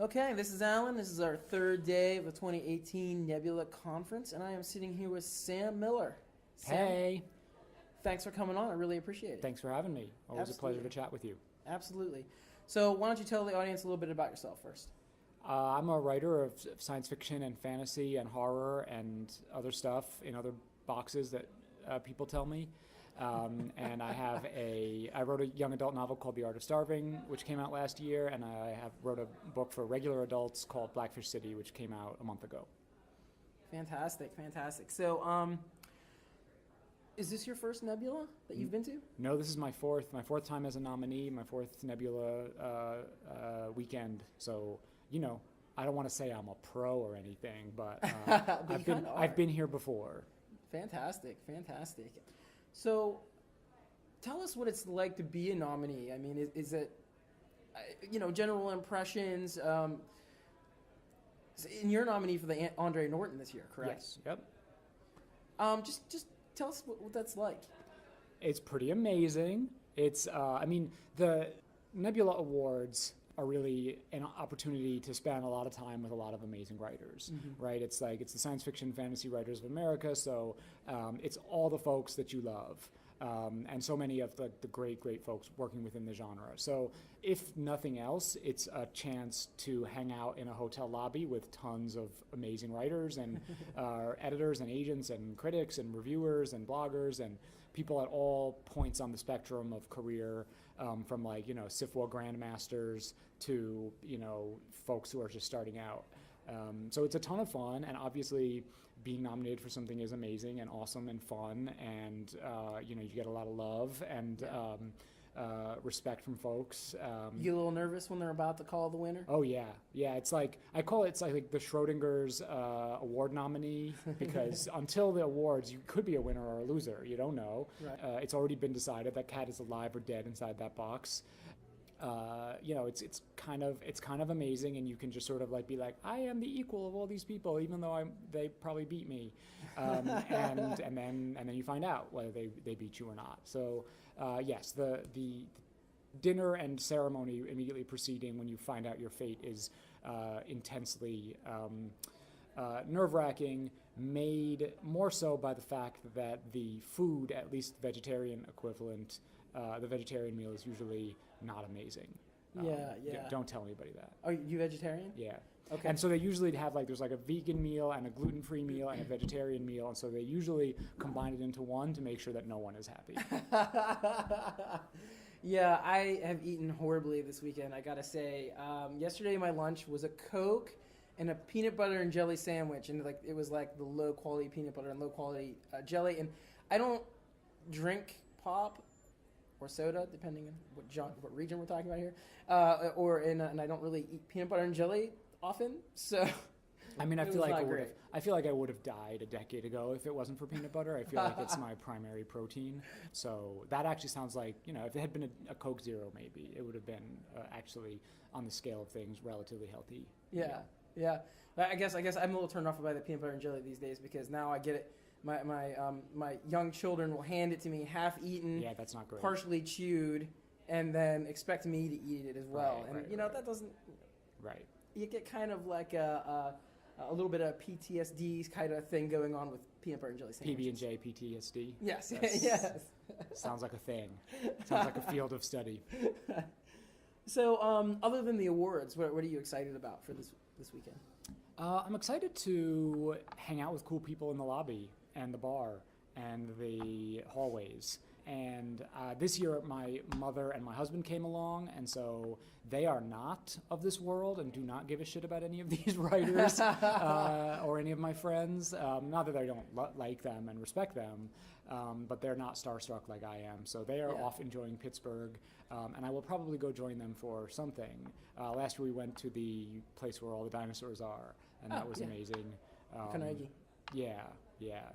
Okay, this is Alan. This is our third day of the 2018 Nebula Conference, and I am sitting here with Sam Miller. Sam, Hey, thanks for coming on. I really appreciate it. thanks for having me. Always a pleasure to chat with you. Absolutely. So why don't you tell the audience a little bit about yourself first? I'm a writer of science fiction and fantasy and horror and other stuff in other boxes that people tell me. And I wrote a young adult novel called The Art of Starving, which came out last year, and I wrote a book for regular adults called Blackfish City, which came out a month ago. Fantastic, fantastic. So, is this your first Nebula that you've been to? No, this is my fourth time as a nominee, my fourth Nebula weekend. So, I don't want to say I'm a pro or anything, but, I've been here before. Fantastic, fantastic. So, tell us what it's like to be a nominee. I mean, is it, general impressions? And you're a nominee for the Andre Norton this year, correct? Yes. Yep. Just tell us what that's like. It's pretty amazing. It's, the Nebula Awards are really an opportunity to spend a lot of time with a lot of amazing writers, right? It's the Science Fiction Fantasy Writers of America, so it's all the folks that you love, and so many of the great folks working within the genre. So if nothing else, it's a chance to hang out in a hotel lobby with tons of amazing writers and editors and agents and critics and reviewers and bloggers and people at all points on the spectrum of career, from SFWA grandmasters to folks who are just starting out. So it's a ton of fun, and obviously being nominated for something is amazing and awesome and fun, and you get a lot of love and respect from folks. You get a little nervous when they're about to call the winner? Oh yeah. It's like I call it like the Schrodinger's award nominee, because until the awards you could be a winner or a loser. You don't know. Right. It's already been decided that cat is alive or dead inside that box. It's kind of amazing, and you can just sort of be like, I am the equal of all these people, even though they probably beat me, and then you find out whether they beat you or not. So yes, the dinner and ceremony immediately preceding when you find out your fate is intensely nerve-wracking, made more so by the fact that the food, at least the vegetarian equivalent, the vegetarian meal is usually not amazing. Yeah. Don't tell anybody that. Are you vegetarian? Yeah. Okay. And so they usually have there's a vegan meal and a gluten-free meal and a vegetarian meal, and so they usually combine it into one to make sure that no one is happy. Yeah, I have eaten horribly this weekend, I gotta say. Yesterday my lunch was a Coke and a peanut butter and jelly sandwich, and it was the low quality peanut butter and low quality jelly. And I don't drink pop or soda, depending on what region we're talking about here, and I don't really eat peanut butter and jelly often. So, I feel like I would have died a decade ago if it wasn't for peanut butter. I feel like it's my primary protein. So that actually sounds like, if it had been a Coke Zero, maybe it would have been actually on the scale of things relatively healthy. Yeah. I guess I'm a little turned off by the peanut butter and jelly these days, because now I get it. My young children will hand it to me half eaten, that's not great, partially chewed, and then expect me to eat it as well. That doesn't. Right. You get kind of like a little bit of PTSD kind of thing going on with peanut butter and jelly sandwiches. PB&J PTSD. Yes. Yes. Sounds like a thing. Sounds like a field of study. So, other than the awards, what are you excited about for this weekend? I'm excited to hang out with cool people in the lobby and the bar and the hallways. And this year my mother and my husband came along, and so they are not of this world and do not give a shit about any of these writers or any of my friends. Not that I don't like them and respect them, but they're not starstruck like I am. So they are off enjoying Pittsburgh, and I will probably go join them for something. Last year we went to the place where all the dinosaurs are, and that was amazing. Carnegie. Yeah.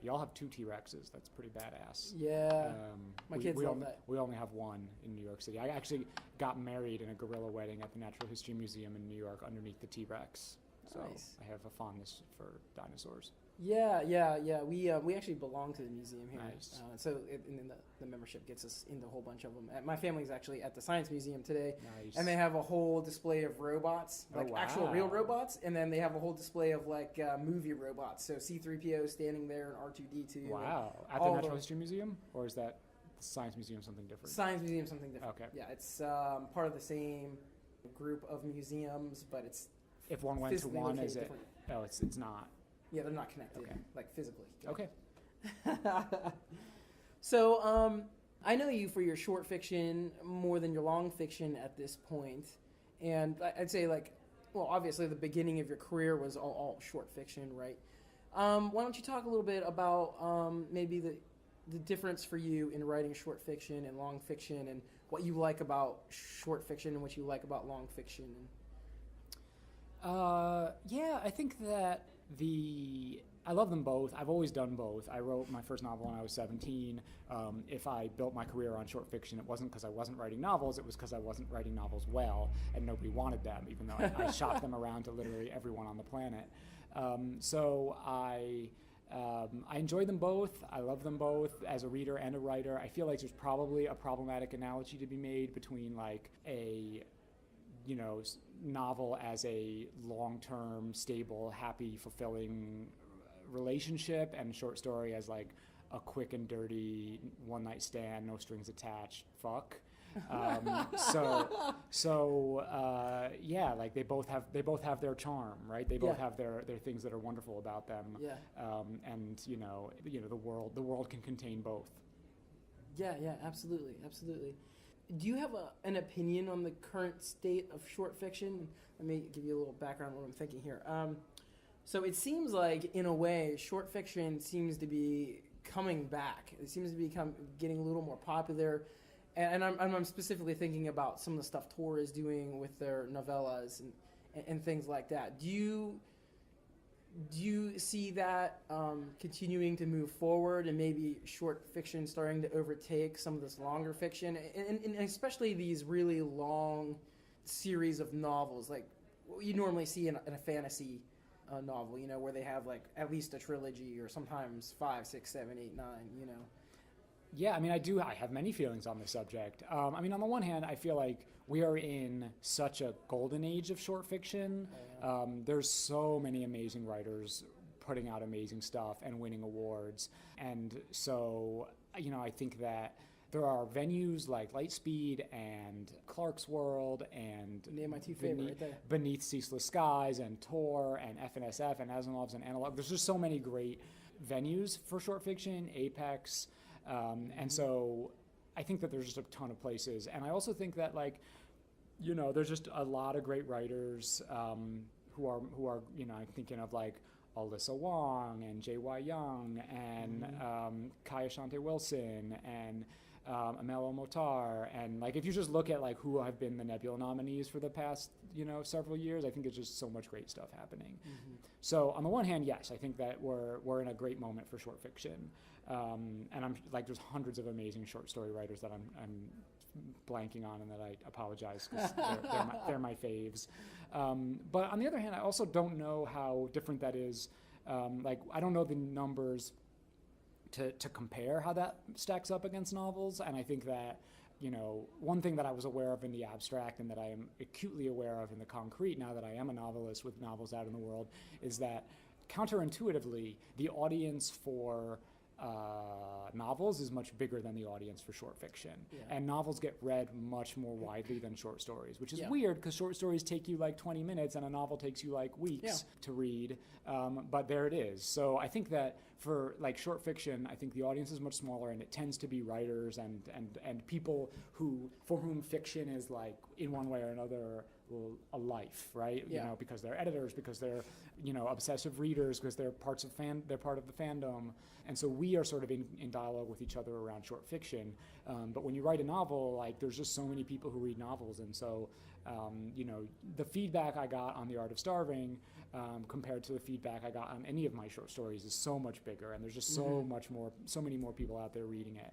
Y'all have 2 T-Rexes. That's pretty badass. Yeah. My kids love that. We only have one in New York City. I actually got married in a gorilla wedding at the Natural History Museum in New York underneath the T-Rex. So nice. I have a fondness for dinosaurs. Yeah. We actually belong to the museum here. Nice. And then the membership gets us into a whole bunch of them. My family's actually at the Science Museum today, Nice. and they have a whole display of robots, Oh, like actual real wow. robots, and then they have a whole display of like movie robots. So C-3PO standing there and R2-D2. Wow. At the all Natural the- History Museum? Or is that the Science Museum something different? Science Museum, something different. Okay. Yeah, it's part of the same group of museums, but it's If one went to physically one, located is it? different. Oh, it's not. Yeah, they're not connected, Okay. like physically. Okay. So, I know you for your short fiction more than your long fiction at this point, and I'd say like, well, obviously the beginning of your career was all short fiction, right? Why don't you talk a little bit about maybe the difference for you in writing short fiction and long fiction, and what you like about short fiction and what you like about long fiction? Yeah, I think that I love them both. I've always done both. I wrote my first novel when I was 17. If I built my career on short fiction, it wasn't because I wasn't writing novels, it was because I wasn't writing novels well, and nobody wanted them, even though I shopped them around to literally everyone on the planet. So I enjoy them both. I love them both as a reader and a writer. I feel like there's probably a problematic analogy to be made between like a novel as a long-term, stable, happy, fulfilling relationship, and short story as like a quick and dirty one-night stand, no strings attached, fuck. Yeah, like they both have their charm, right? They both have their things that are wonderful about them. Yeah. And the world can contain both. Yeah, absolutely. Do you have an opinion on the current state of short fiction? Let me give you a little background on what I'm thinking here. So it seems like, in a way, short fiction seems to be coming back. It seems to be getting a little more popular. And I'm specifically thinking about some of the stuff Tor is doing with their novellas and things like that. Do you see that continuing to move forward, and maybe short fiction starting to overtake some of this longer fiction, and especially these really long series of novels, like what you normally see in a fantasy novel, where they have like at least a trilogy, or sometimes 5, 6, 7, 8, 9, Yeah, I mean, I have many feelings on this subject. I mean, on the one hand, I feel like we are in such a golden age of short fiction. There's so many amazing writers putting out amazing stuff and winning awards. And so, I think that there are venues like Lightspeed and Clark's World and Name my two favorite right there. Beneath Ceaseless Skies and Tor and FNSF and Asimov's and Analog. There's just so many great venues for short fiction, Apex. And so I think that there's just a ton of places. And I also think that there's just a lot of great writers who are I'm thinking of like Alyssa Wong and J.Y. Young and Kaya Shante Wilson and Amelo Motar. And like if you just look at like who have been the Nebula nominees for the past several years, I think there's just so much great stuff happening. So on the one hand, yes, I think that we're in a great moment for short fiction. And I'm like, there's hundreds of amazing short story writers that I'm blanking on, and that I apologize because they're my faves. But on the other hand, I also don't know how different that is. I don't know the numbers to compare how that stacks up against novels, and I think that one thing that I was aware of in the abstract and that I am acutely aware of in the concrete now that I am a novelist with novels out in the world is that counterintuitively the audience for novels is much bigger than the audience for short fiction. And novels get read much more widely than short stories, which is weird because short stories take you like 20 minutes and a novel takes you like weeks to read. But there it is. So I think that for like short fiction, I think the audience is much smaller, and it tends to be writers and people for whom fiction is like in one way or another a life, right? Because they're editors, because they're obsessive readers, because they're part of the fandom, and so we are sort of in dialogue with each other around short fiction. But when you write a novel, like there's just so many people who read novels, and so the feedback I got on The Art of Starving compared to the feedback I got on any of my short stories is so much bigger, and there's just so many more people out there reading it.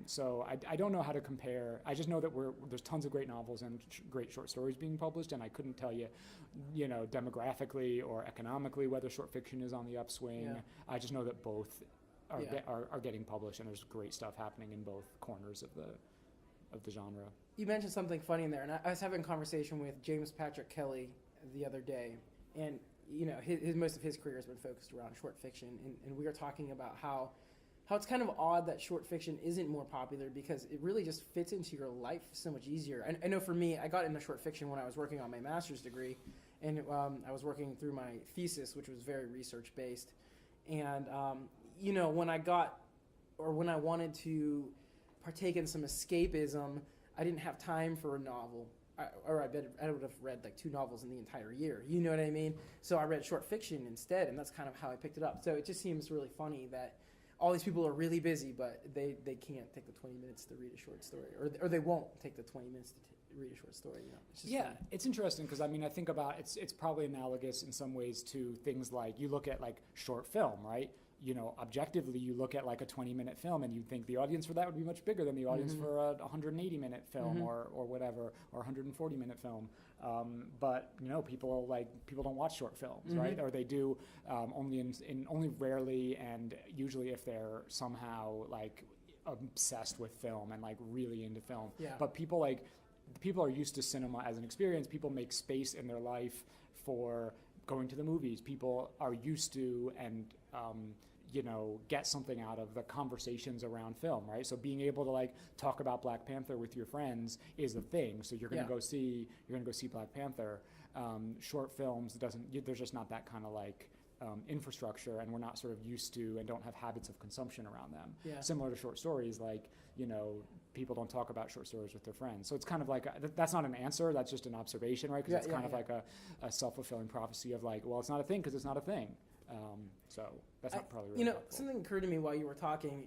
So I don't know how to compare. I just know that there's tons of great novels and great short stories being published, and I couldn't tell you, demographically or economically whether short fiction is on the upswing. Yeah. I just know that both are getting published, and there's great stuff happening in both corners of the genre. You mentioned something funny in there, and I was having a conversation with James Patrick Kelly the other day, and his most of his career has been focused around short fiction, and we were talking about how it's kind of odd that short fiction isn't more popular because it really just fits into your life so much easier. I know for me, I got into short fiction when I was working on my master's degree, and I was working through my thesis, which was very research based, and when I wanted to partake in some escapism, I didn't have time for a novel. I would have read like 2 novels in the entire year. You know what I mean? So I read short fiction instead, and that's kind of how I picked it up. So it just seems really funny that all these people are really busy, but they can't take the 20 minutes to read a short story, or they won't take the 20 minutes to read a short story. It's just funny. It's interesting because I think about it's probably analogous in some ways to things like you look at like short film, right? Objectively, you look at like a 20-minute film and you think the audience for that would be much bigger than the audience for a 180-minute film or whatever, or 140-minute film. But people don't watch short films, right? Or they do only rarely, and usually if they're somehow like obsessed with film and like really into film. Yeah. But people are used to cinema as an experience. People make space in their life for going to the movies. People are used to and get something out of the conversations around film, right? So being able to like talk about Black Panther with your friends is a thing. So you're going to go see Black Panther. Short films there's just not that kind of like infrastructure, and we're not sort of used to and don't have habits of consumption around them. Yeah. Similar to short stories, like people don't talk about short stories with their friends. So it's kind of like that's not an answer. That's just an observation, right? Because it's kind of like a self-fulfilling prophecy of like, well, it's not a thing because it's not a thing. So that's not probably really helpful. Something occurred to me while you were talking.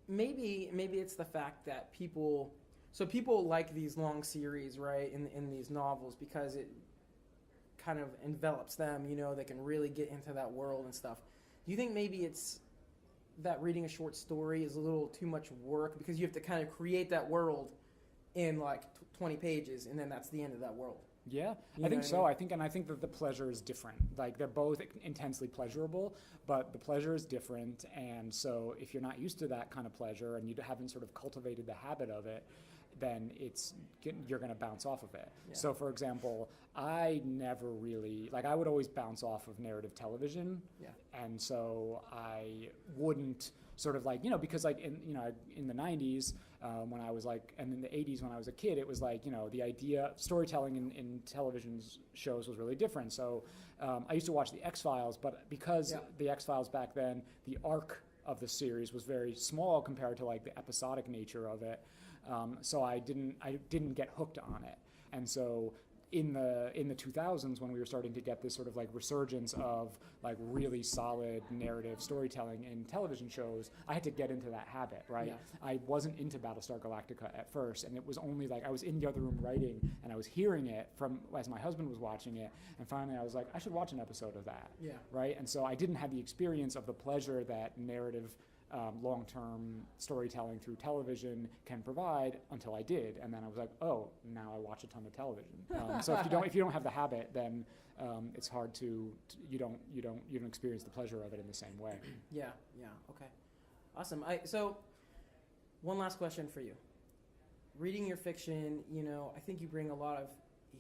Maybe it's the fact that people like these long series, right, in these novels because it kind of envelops them. They can really get into that world and stuff. Do you think maybe it's that reading a short story is a little too much work because you have to kind of create that world in like 20 pages, and then that's the end of that world? Yeah, I think so. I think that the pleasure is different. Like they're both intensely pleasurable, but the pleasure is different. And so if you're not used to that kind of pleasure and you haven't sort of cultivated the habit of it, then you're going to bounce off of it. Yeah. So for example, I never really, I would always bounce off of narrative television. Yeah. And so I wouldn't sort of because in the 90s, when I was and in the 80s when I was a kid, it was the idea storytelling in television shows was really different. So I used to watch the X-Files, but because the X-Files back then, the arc of the series was very small compared to the episodic nature of it. So I didn't get hooked on it. And so in the 2000s, when we were starting to get this sort of resurgence of really solid narrative storytelling in television shows, I had to get into that habit, right? Yeah. I wasn't into Battlestar Galactica at first, and it was only I was in the other room writing, and I was hearing it as my husband was watching it, and finally I was like, I should watch an episode of that, right? And so I didn't have the experience of the pleasure that narrative long-term storytelling through television can provide until I did, and then I was like, oh, now I watch a ton of television. So if you don't have the habit, then it's hard to you don't experience the pleasure of it in the same way. Yeah, okay, awesome. So one last question for you. Reading your fiction, I think you bring a lot of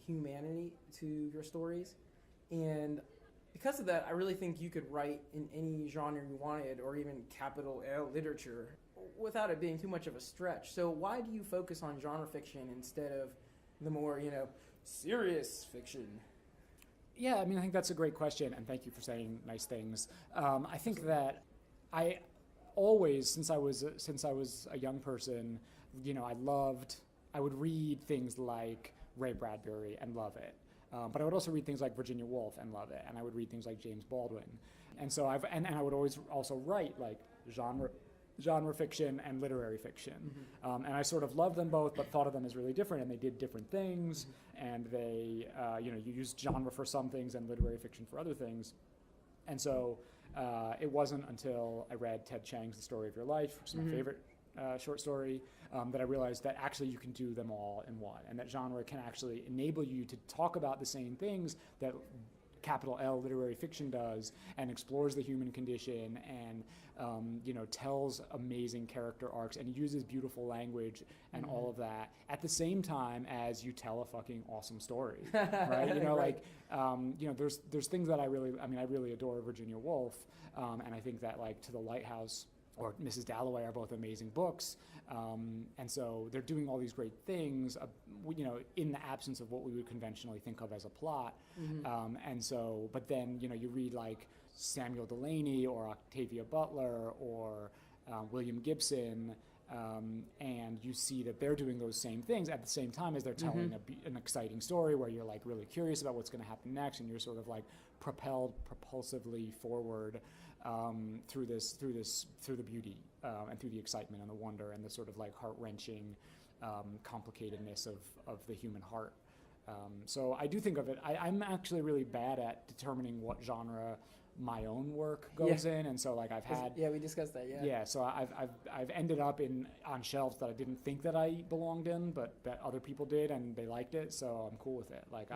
humanity to your stories, and because of that, I really think you could write in any genre you wanted, or even capital L literature, without it being too much of a stretch. So why do you focus on genre fiction instead of the more, serious fiction? Yeah, I think that's a great question, and thank you for saying nice things. I think that I always, since I was a young person, I would read things like Ray Bradbury and love it. But I would also read things like Virginia Woolf and love it, and I would read things like James Baldwin, and so I would always also write genre genre fiction and literary fiction. And I sort of loved them both, but thought of them as really different, and they did different things, and they, you use genre for some things and literary fiction for other things. And so it wasn't until I read Ted Chiang's The Story of Your Life, which is my favorite short story, that I realized that actually you can do them all in one, and that genre can actually enable you to talk about the same things that capital L literary fiction does, and explores the human condition, and tells amazing character arcs, and uses beautiful language and all of that at the same time as you tell a fucking awesome story, right? There's things that I really adore Virginia Woolf, and I think that like To the Lighthouse or Mrs. Dalloway are both amazing books, and so they're doing all these great things, in the absence of what we would conventionally think of as a plot. And so, but then, you read like Samuel Delany or Octavia Butler or William Gibson, and you see that they're doing those same things at the same time as they're telling an exciting story where you're like really curious about what's going to happen next, and you're sort of like propulsively forward through the beauty and through the excitement and the wonder and the sort of like heart-wrenching complicatedness of the human heart. So I do think of it, I'm actually really bad at determining what genre my own work goes in, and so like I've had we discussed that. So I've ended up on shelves that I didn't think that I belonged in, but that other people did and they liked it, so I'm cool with it. Like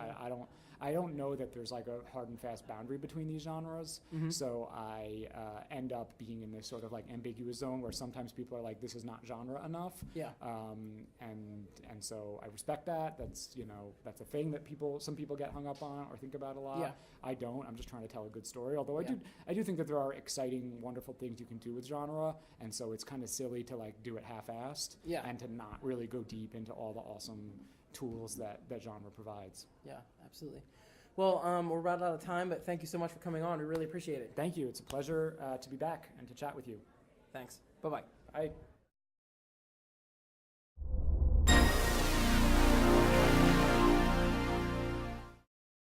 I don't know that there's like a hard and fast boundary between these genres, so I end up being in this sort of like ambiguous zone where sometimes people are like, this is not genre enough, and so I respect that. That's a thing that some people get hung up on or think about a lot. I don't. I'm just trying to tell a good story, although I do think that there are exciting, wonderful things you can do with genre, and so it's kind of silly to like do it half-assed and to not really go deep into all the awesome tools that genre provides. Yeah, absolutely. Well, we're about out of time, but thank you so much for coming on. We really appreciate it. Thank you. It's a pleasure to be back and to chat with you. Thanks. Bye-bye. Bye.